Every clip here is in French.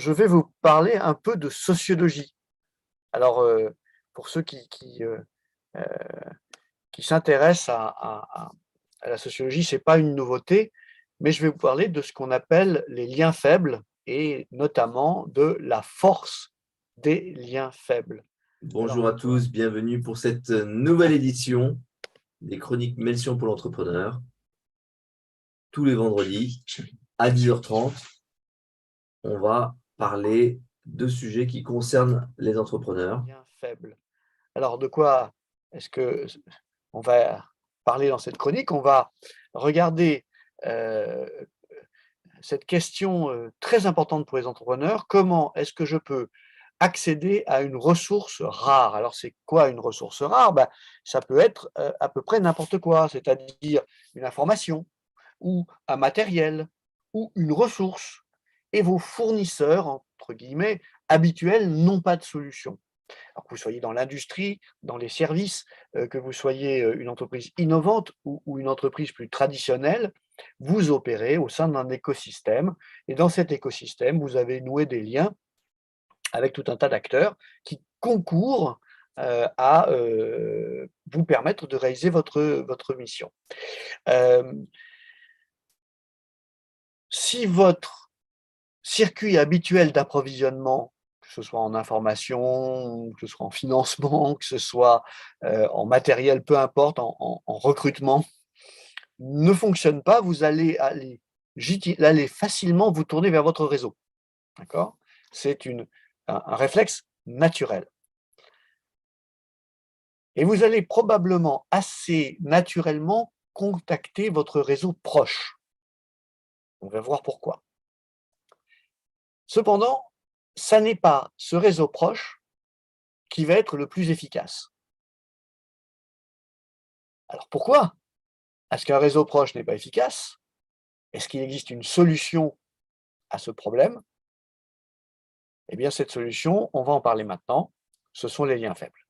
Je vais vous parler un peu de sociologie. Alors, pour ceux heu, qui s'intéressent à la sociologie, c'est pas une nouveauté, mais je vais vous parler de ce qu'on appelle les liens faibles et notamment de la force des liens faibles. Bonjour Alors, à tous, bienvenue pour cette nouvelle édition des Chroniques Melchior pour l'entrepreneur. Tous les vendredis à 10h30, on va parler de sujets qui concernent les entrepreneurs. liens faibles. Alors de quoi est-ce que on va parler dans cette chronique? On va regarder, heu cette question, très importante pour les entrepreneurs: comment est-ce que je peux accéder à une ressource rare? Alors c'est quoi une ressource rare? Bah, ça peut être, à peu près n'importe quoi, c'est-à-dire une information ou un matériel ou une ressource et vos «fournisseurs» entre guillemets habituels n'ont pas de solution. Alors que vous soyez dans l'industrie, dans les services, que vous soyez, une entreprise innovante ou une entreprise plus traditionnelle, vous opérez au sein d'un écosystème et dans cet écosystème, vous avez noué des liens avec tout un tas d'acteurs qui concourent, à, vous permettre de réaliser votre mission. Hem, Si votre circuit habituel d'approvisionnement, que ce soit en information, que ce soit en financement, que ce soit, en matériel, peu importe, en recrutement, ne fonctionne pas, vous allez aller facilement vous tourner vers votre réseau, d'accord? C'est un réflexe naturel et vous allez probablement assez naturellement contacter votre réseau proche. On va voir pourquoi. Cependant, ça n'est pas ce réseau proche qui va être le plus efficace. Alors pourquoi est-ce qu'un réseau proche n'est pas efficace? Est-ce qu'il existe une solution à ce problème? Eh bien, cette solution, on va en parler maintenant, ce sont les liens faibles.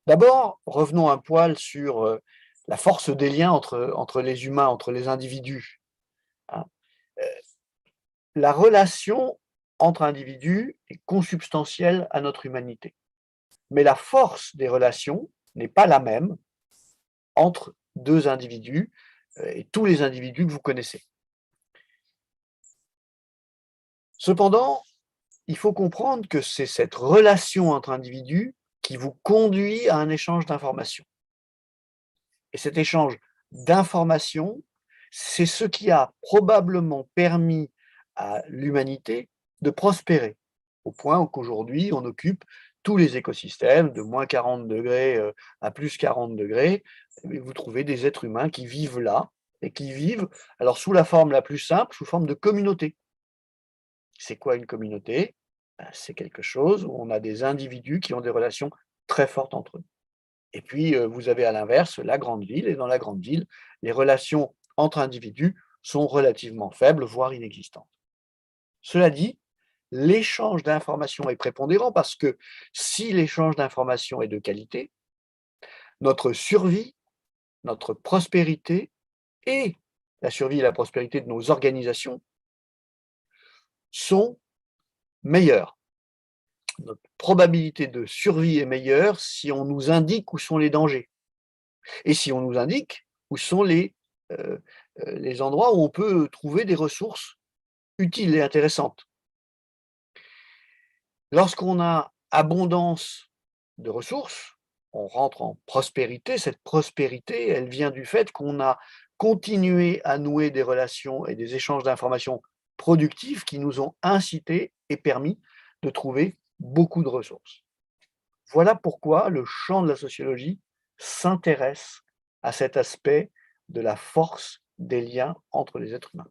D'abord, revenons un poil sur la force des liens entre les humains, entre les individus, hein. Heu, la relation entre individus est consubstantielle à notre humanité. Mais la force des relations n'est pas la même entre 2 individus, et tous les individus que vous connaissez. Cependant, il faut comprendre que c'est cette relation entre individus qui vous conduit à un échange d'informations et cet échange d'informations, c'est ce qui a probablement permis à l'humanité de prospérer, au point qu'aujourd'hui on occupe tous les écosystèmes de -40° à +40°, et vous trouvez des êtres humains qui vivent là et qui vivent alors sous la forme la plus simple, sous forme de communauté. C'est quoi une communauté? Bah, c'est quelque chose où on a des individus qui ont des relations très fortes entre eux. Et puis, vous avez à l'inverse la grande ville et dans la grande ville, les relations entre individus sont relativement faibles, voire inexistantes. Cela dit, l'échange d'informations est prépondérant parce que si l'échange d'informations est de qualité, notre survie, notre prospérité et la survie et la prospérité de nos organisations sont meilleures. Notre probabilité de survie est meilleure si on nous indique où sont les dangers et si on nous indique où sont heu les endroits où on peut trouver des ressources utiles et intéressantes. Lorsqu'on a abondance de ressources, on rentre en prospérité. Cette prospérité, elle vient du fait qu'on a continué à nouer des relations et des échanges d'informations productifs qui nous ont incités et permis de trouver beaucoup de ressources. Voilà pourquoi le champ de la sociologie s'intéresse à cet aspect de la force des liens entre les êtres humains.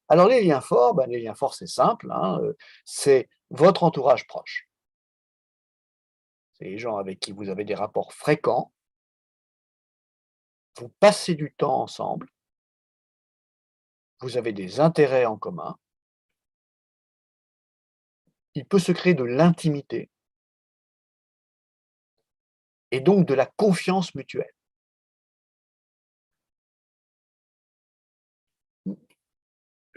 Alors les liens forts, les liens forts c'est simple, hein, c'est votre entourage proche. C'est les gens avec qui vous avez des rapports fréquents, vous passez du temps ensemble, vous avez des intérêts en commun, il peut se créer de l'intimité et donc de la confiance mutuelle.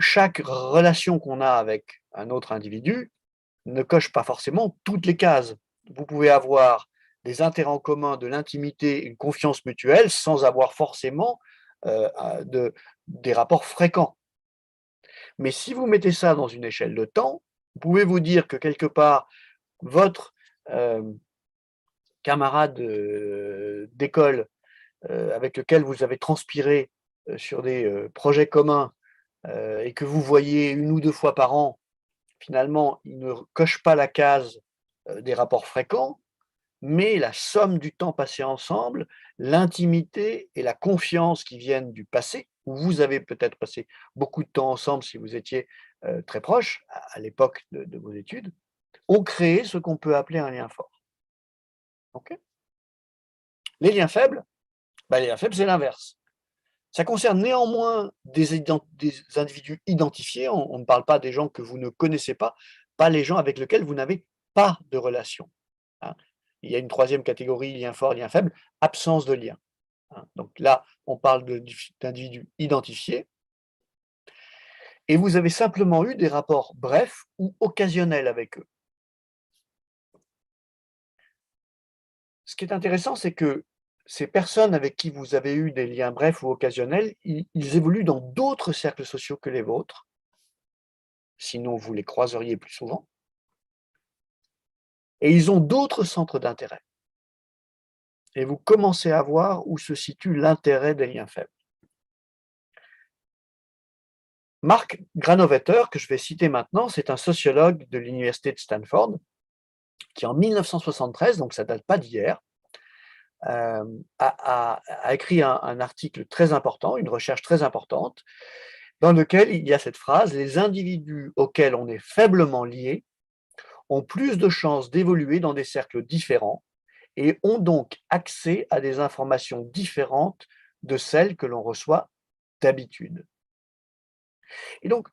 chaque relation qu'on a avec un autre individu ne coche pas forcément toutes les cases. Vous pouvez avoir des intérêts en commun, de l'intimité, une confiance mutuelle, sans avoir forcément des rapports fréquents. Mais si vous mettez ça dans une échelle de temps, vous pouvez vous dire que quelque part, votre camarade d'école avec lequel vous avez transpiré sur des projets communs et que vous voyez 1 ou 2 fois par an, finalement, il ne coche pas la case des rapports fréquents, mais la somme du temps passé ensemble, l'intimité et la confiance qui viennent du passé, où vous avez peut-être passé beaucoup de temps ensemble si vous étiez très proches à l'époque de vos études, ont créé ce qu'on peut appeler un lien fort. OK? Les liens faibles, les liens faibles, c'est l'inverse. Ça concerne néanmoins des individus identifiés, on ne parle pas des gens que vous ne connaissez pas les gens avec lesquels vous n'avez pas de relation, hein. Il y a une 3e catégorie, lien fort, lien faible, absence de lien, hein. Donc là, on parle d'individus identifiés et vous avez simplement eu des rapports brefs ou occasionnels avec eux. Ce qui est intéressant, c'est que ces personnes avec qui vous avez eu des liens brefs ou occasionnels, ils évoluent dans d'autres cercles sociaux que les vôtres, sinon vous les croiseriez plus souvent, et ils ont d'autres centres d'intérêt. Et vous commencez à voir où se situe l'intérêt des liens faibles. Mark Granovetter, que je vais citer maintenant, c'est un sociologue de l'université de Stanford, qui en 1973, donc ça ne date pas d'hier, a écrit un article très important, une recherche très importante, dans lequel il y a cette phrase: «Les individus auxquels on est faiblement lié ont plus de chances d'évoluer dans des cercles différents et ont donc accès à des informations différentes de celles que l'on reçoit d'habitude». Et donc,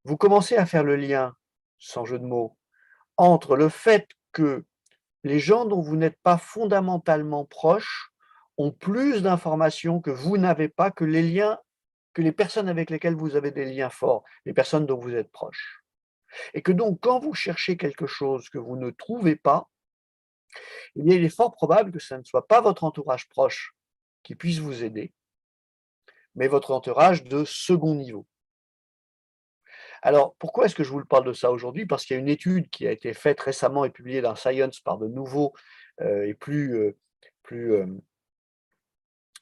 vous commencez à faire le lien, sans jeu de mots, entre le fait que les gens dont vous n'êtes pas fondamentalement proches ont plus d'informations que vous n'avez pas, que les personnes avec lesquelles vous avez des liens forts, les personnes dont vous êtes proches. Et que donc, quand vous cherchez quelque chose que vous ne trouvez pas, eh bien, il est fort probable que ce ne soit pas votre entourage proche qui puisse vous aider, mais votre entourage de second niveau. Alors, pourquoi est-ce que je vous parle de ça aujourd'hui? Parce qu'il y a une étude qui a été faite récemment et publiée dans Science par de nouveaux et plus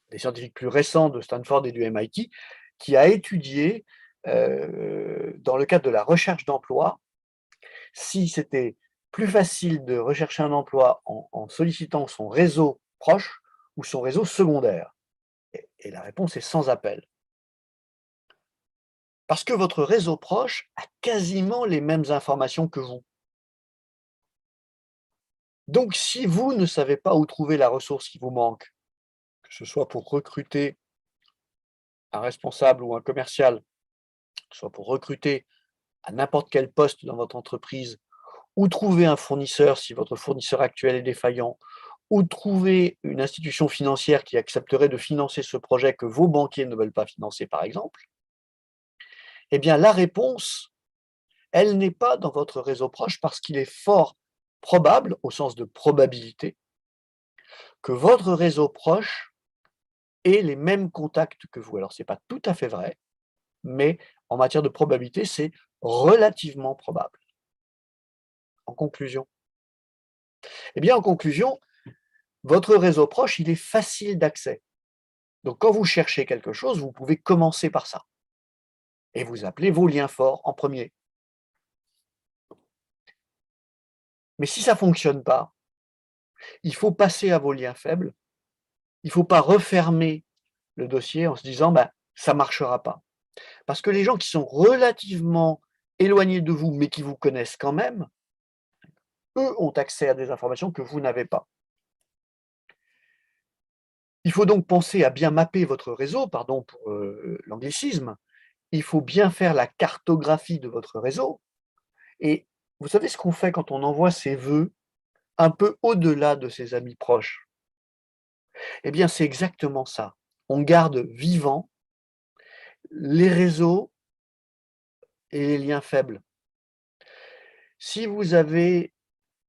des scientifiques plus récents de Stanford et du MIT, qui a étudié, dans le cadre de la recherche d'emploi, si c'était plus facile de rechercher un emploi en sollicitant son réseau proche ou son réseau secondaire. Et la réponse est sans appel. Parce que votre réseau proche a quasiment les mêmes informations que vous. Donc si vous ne savez pas où trouver la ressource qui vous manque, que ce soit pour recruter un responsable ou un commercial, que ce soit pour recruter à n'importe quel poste dans votre entreprise, ou trouver un fournisseur si votre fournisseur actuel est défaillant, ou trouver une institution financière qui accepterait de financer ce projet que vos banquiers ne veulent pas financer, par exemple, eh bien la réponse, elle n'est pas dans votre réseau proche parce qu'il est fort probable, au sens de probabilité, que votre réseau proche ait les mêmes contacts que vous. Alors ce n'est pas tout à fait vrai, mais en matière de probabilité, c'est relativement probable. En conclusion? Eh bien, en conclusion, votre réseau proche, il est facile d'accès. Donc quand vous cherchez quelque chose, vous pouvez commencer par ça et vous appelez vos liens forts en premier. Mais si ça ne fonctionne pas, il faut passer à vos liens faibles. Il ne faut pas refermer le dossier en se disant: «Ça ne marchera pas». Parce que les gens qui sont relativement éloignés de vous, mais qui vous connaissent quand même, eux ont accès à des informations que vous n'avez pas. Il faut donc penser à bien mapper votre réseau, pardon pour l'anglicisme. Il faut bien faire la cartographie de votre réseau et vous savez ce qu'on fait quand on envoie ses vœux un peu au-delà de ses amis proches? Eh bien, c'est exactement ça. On garde vivants les réseaux et les liens faibles. Si vous avez,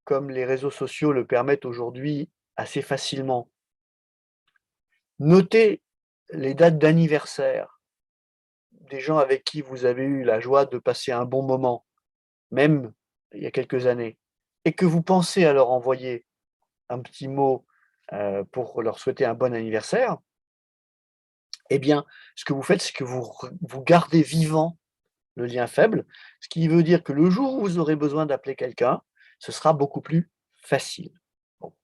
comme les réseaux sociaux le permettent aujourd'hui assez facilement, noté les dates d'anniversaire des gens avec qui vous avez eu la joie de passer un bon moment, même il y a quelques années, et que vous pensez à leur envoyer un petit mot, pour leur souhaiter un bon anniversaire, eh bien, ce que vous faites, c'est que vous gardez vivant le lien faible, ce qui veut dire que le jour où vous aurez besoin d'appeler quelqu'un, ce sera beaucoup plus facile. Bon,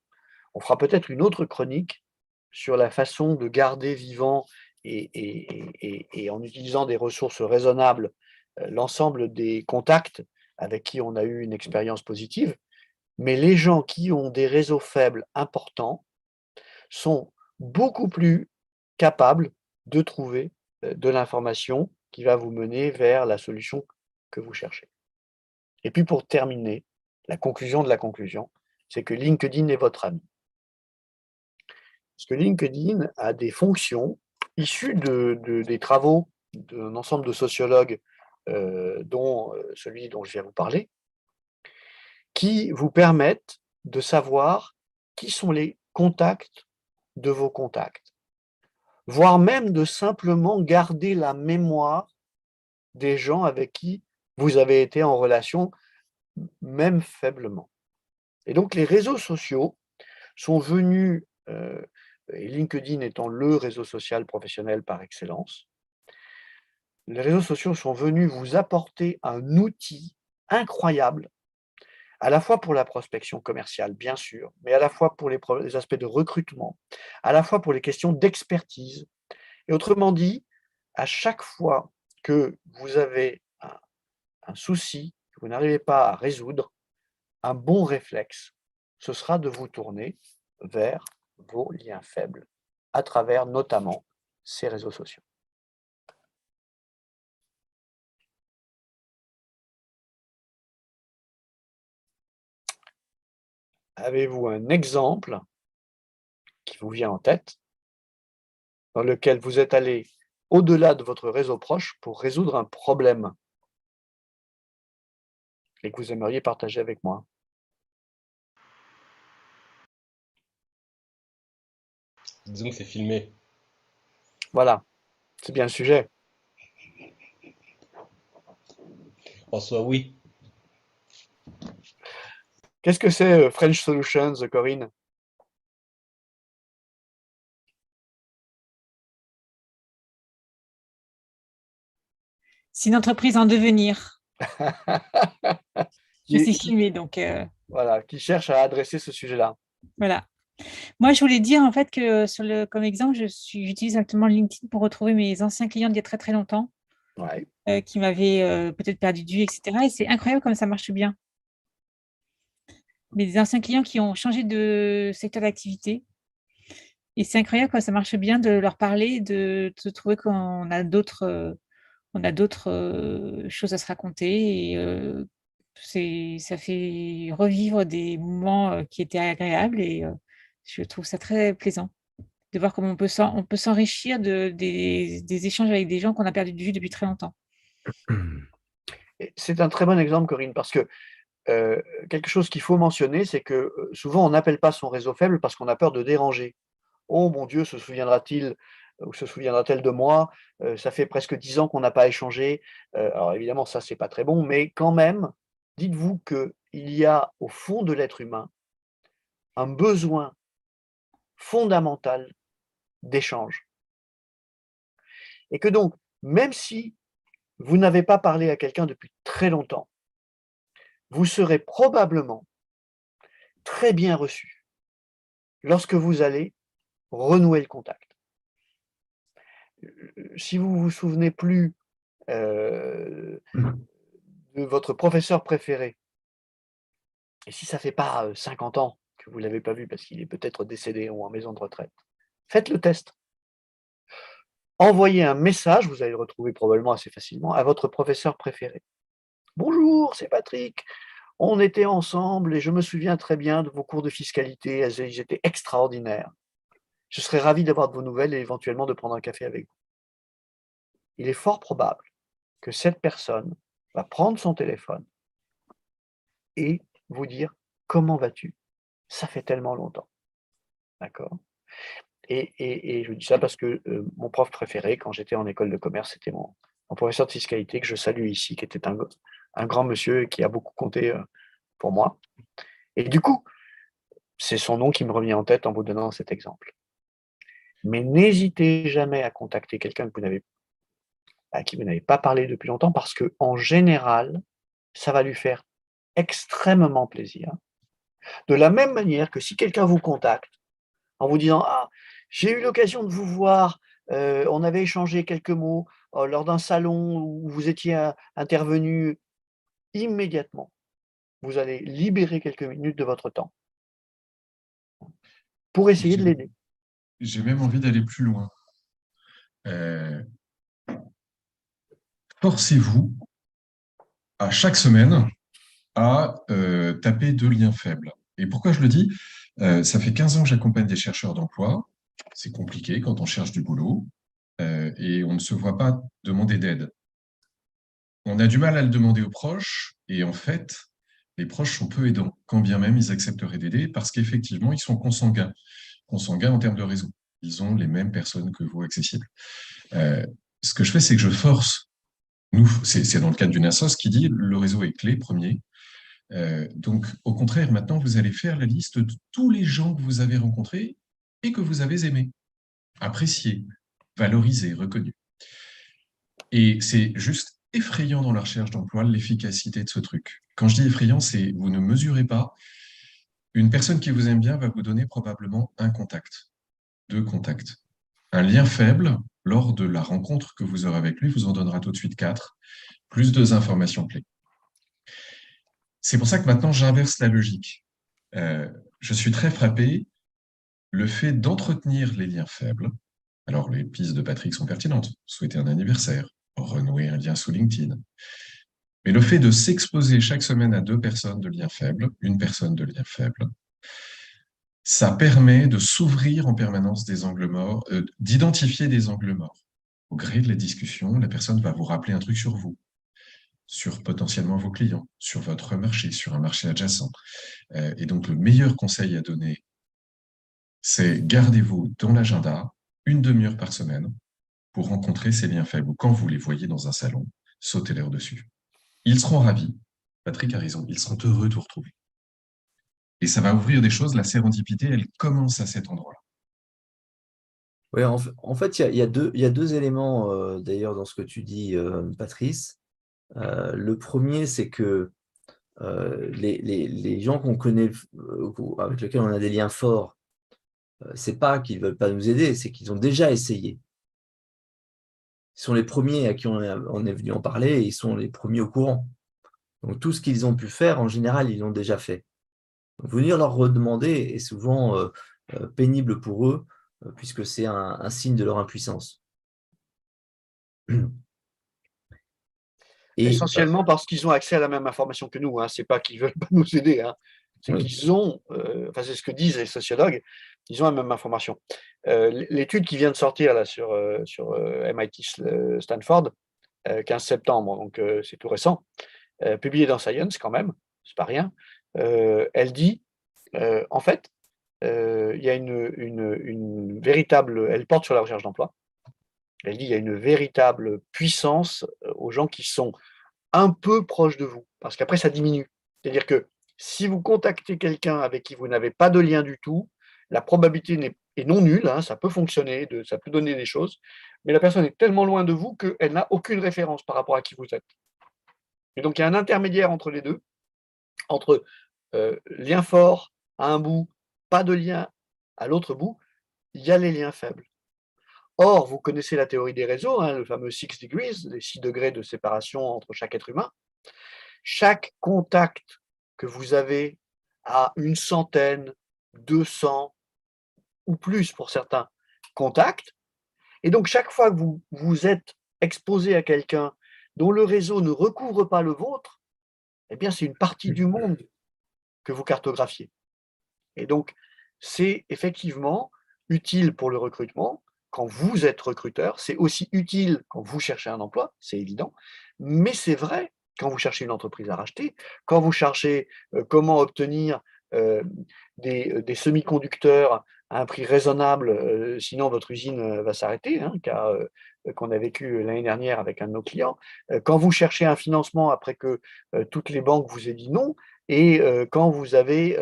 on fera peut-être une autre chronique sur la façon de garder vivant et en utilisant des ressources raisonnables, l'ensemble des contacts avec qui on a eu une expérience positive. Mais les gens qui ont des réseaux faibles importants sont beaucoup plus capables de trouver, de l'information qui va vous mener vers la solution que vous cherchez. Et puis pour terminer, la conclusion de la conclusion, c'est que LinkedIn est votre ami. Parce que LinkedIn a des fonctions issues des travaux d'un ensemble de sociologues, dont celui dont je viens vous parler, qui vous permettent de savoir qui sont les contacts de vos contacts, voire même de simplement garder la mémoire des gens avec qui vous avez été en relation, même faiblement. Et donc les réseaux sociaux sont venus, et LinkedIn étant le réseau social professionnel par excellence, les réseaux sociaux sont venus vous apporter un outil incroyable, à la fois pour la prospection commerciale, bien sûr, mais à la fois pour les aspects de recrutement, à la fois pour les questions d'expertise. Et autrement dit, à chaque fois que vous avez un souci que vous n'arrivez pas à résoudre, un bon réflexe, ce sera de vous tourner vers vos liens faibles, à travers notamment ces réseaux sociaux. Avez-vous un exemple qui vous vient en tête, dans lequel vous êtes allé au-delà de votre réseau proche pour résoudre un problème et que vous aimeriez partager avec moi? Disons que c'est filmé. Voilà, c'est bien le sujet. En soi, oui. Qu'est-ce que c'est French Solutions, Corinne? C'est une entreprise en devenir. Je suis Qui, filmée, donc voilà, qui cherche à adresser ce sujet-là. voilà. Moi, je voulais dire en fait que comme exemple, j'utilise actuellement LinkedIn pour retrouver mes anciens clients d'il y a très très longtemps, Ouais. qui m'avaient peut-être perdu de vue, etc. Et c'est incroyable comme ça marche bien. Mais des anciens clients qui ont changé de secteur d'activité. Et c'est incroyable comme ça marche bien de leur parler, de trouver qu'on a d'autres choses à se raconter. Et ça fait revivre des moments qui étaient agréables. Et je trouve ça très plaisant de voir comment on peut s'enrichir des échanges avec des gens qu'on a perdu de vue depuis très longtemps. Et c'est un très bon exemple, Corinne, parce que quelque chose qu'il faut mentionner, c'est que souvent on n'appelle pas son réseau faible parce qu'on a peur de déranger. Oh mon Dieu, se souviendra-t-il ou se souviendra-t-elle de moi? Ça fait presque 10 ans qu'on n'a pas échangé. Alors évidemment, ça, c'est pas très bon, mais quand même, dites-vous qu'il y a au fond de l'être humain un besoin fondamental d'échange. Et que donc, même si vous n'avez pas parlé à quelqu'un depuis très longtemps, vous serez probablement très bien reçu lorsque vous allez renouer le contact. Si vous vous souvenez plus de votre professeur préféré, et si ça fait pas 50 ans que vous l'avez pas vu parce qu'il est peut-être décédé ou en maison de retraite, faites le test. Envoyez un message, vous allez le retrouver probablement assez facilement, à votre professeur préféré. Bonjour, c'est Patrick. On était ensemble et je me souviens très bien de vos cours de fiscalité, ils étaient extraordinaires. Je serais ravi d'avoir de vos nouvelles et éventuellement de prendre un café avec vous. Il est fort probable que cette personne va prendre son téléphone et vous dire « Comment vas-tu ? Ça fait tellement longtemps. » D'accord ? Et je dis ça parce que mon prof préféré, quand j'étais en école de commerce, c'était mon professeur de fiscalité, que je salue ici, qui était un grand monsieur et qui a beaucoup compté pour moi. Et du coup, c'est son nom qui me revient en tête en vous donnant cet exemple. Mais n'hésitez jamais à contacter quelqu'un à qui vous n'avez pas parlé depuis longtemps, parce qu'en général, ça va lui faire extrêmement plaisir. De la même manière que si quelqu'un vous contacte en vous disant « Ah, j'ai eu l'occasion de vous voir, on avait échangé quelques mots lors d'un salon où vous étiez intervenu », immédiatement, vous allez libérer quelques minutes de votre temps pour essayer de l'aider. J'ai même envie d'aller plus loin. Euh, Forcez-vous à chaque semaine à taper 2 liens faibles. Et pourquoi je le dis? Ça fait 15 ans que j'accompagne des chercheurs d'emploi. C'est compliqué quand on cherche du boulot et on ne se voit pas demander d'aide. On a du mal à le demander aux proches et en fait, les proches sont peu aidants, quand bien même ils accepteraient d'aider parce qu'effectivement, ils sont consanguins. Consanguins en termes de réseau. Ils ont les mêmes personnes que vous accessibles. Ce que je fais, c'est que je force. Nous, c'est dans le cadre d'une assoce qui dit le réseau est clé, premier. Donc, au contraire, maintenant, vous allez faire la liste de tous les gens que vous avez rencontrés et que vous avez aimés, appréciés, valorisés, reconnus. Et c'est juste effrayant dans la recherche d'emploi, l'efficacité de ce truc. Quand je dis effrayant, c'est vous ne mesurez pas. Une personne qui vous aime bien va vous donner probablement un contact, 2 contacts. Un lien faible, lors de la rencontre que vous aurez avec lui, vous en donnera tout de suite 4, plus 2 informations clés. C'est pour ça que maintenant, j'inverse la logique. Je suis très frappé. Le fait d'entretenir les liens faibles, alors les pistes de Patrick sont pertinentes, souhaiter un anniversaire, renouer un lien sous LinkedIn, mais le fait de s'exposer chaque semaine à 2 personnes de liens faibles, une personne de lien faible, ça permet de s'ouvrir en permanence des angles morts, d'identifier des angles morts. Au gré de la discussion, la personne va vous rappeler un truc sur vous, sur potentiellement vos clients, sur votre marché, sur un marché adjacent. Et donc, le meilleur conseil à donner, c'est gardez-vous dans l'agenda 1 demi-heure par semaine pour rencontrer ces liens faibles. Ou quand vous les voyez dans un salon, sautez-leur dessus. Ils seront ravis. Patrick a raison, ils seront heureux de vous retrouver. Et ça va ouvrir des choses. La sérendipité, elle commence à cet endroit-là. Oui, en fait, il y a 2 éléments d'ailleurs dans ce que tu dis, Patrice. Le premier, c'est que les gens qu'on connaît, avec lesquels on a des liens forts, c'est pas qu'ils ne veulent pas nous aider, c'est qu'ils ont déjà essayé. Ils sont les premiers à qui on est venu en parler et ils sont les premiers au courant. Donc, tout ce qu'ils ont pu faire, en général, ils l'ont déjà fait. Donc, venir leur redemander est souvent pénible pour eux, puisque c'est un signe de leur impuissance. Et, Essentiellement parce qu'ils ont accès à la même information que nous. Ce n'est pas qu'ils ne veulent pas nous aider. C'est oui. qu'ils ont, c'est ce que disent les sociologues, ils ont la même information. L'étude qui vient de sortir là, sur MIT Stanford, 15 septembre, donc c'est tout récent, publiée dans Science quand même, c'est pas rien, elle dit, en fait, il y a une véritable, elle porte sur la recherche d'emploi, elle dit il y a une véritable puissance aux gens qui sont un peu proches de vous, parce qu'après ça diminue. C'est-à-dire que si vous contactez quelqu'un avec qui vous n'avez pas de lien du tout, la probabilité est non nulle, ça peut fonctionner, ça peut donner des choses, mais la personne est tellement loin de vous qu'elle n'a aucune référence par rapport à qui vous êtes. Et donc il y a un intermédiaire entre les deux, entre lien fort à un bout, pas de lien à l'autre bout, il y a les liens faibles. Or, vous connaissez la théorie des réseaux, le fameux 6 degrees, les 6 degrés de séparation entre chaque être humain. Chaque contact que vous avez à 100, 200 ou plus pour certains contacts, et donc chaque fois que vous êtes exposé à quelqu'un dont le réseau ne recouvre pas le vôtre, eh bien c'est une partie du monde que vous cartographiez. Et donc, c'est effectivement utile pour le recrutement quand vous êtes recruteur, c'est aussi utile quand vous cherchez un emploi, c'est évident, mais c'est vrai quand vous cherchez une entreprise à racheter, quand vous cherchez comment obtenir des semi-conducteurs à un prix raisonnable, sinon votre usine va s'arrêter, hein, cas qu'on a vécu l'année dernière avec un de nos clients. Quand vous cherchez un financement après que toutes les banques vous aient dit non, et quand vous avez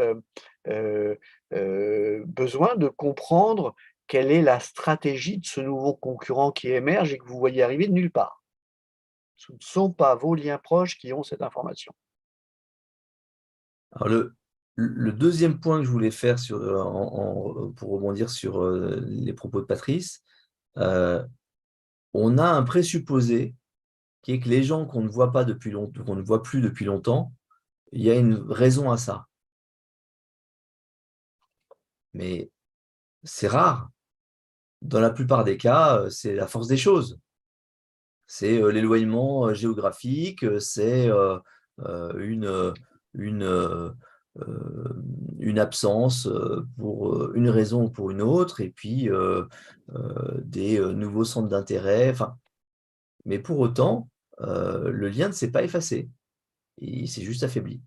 besoin de comprendre quelle est la stratégie de ce nouveau concurrent qui émerge et que vous voyez arriver de nulle part. Ce ne sont pas vos liens proches qui ont cette information. Alors le deuxième point que je voulais faire pour rebondir sur les propos de Patrice, on a un présupposé qui est que les gens qu'on ne voit pas depuis longtemps, qu'on ne voit plus depuis longtemps, il y a une raison à ça. Mais c'est rare. Dans la plupart des cas, c'est la force des choses. C'est l'éloignement géographique, c'est une absence pour une raison ou pour une autre, et puis des nouveaux centres d'intérêt. Enfin, mais pour autant, le lien ne s'est pas effacé. Il s'est juste affaibli.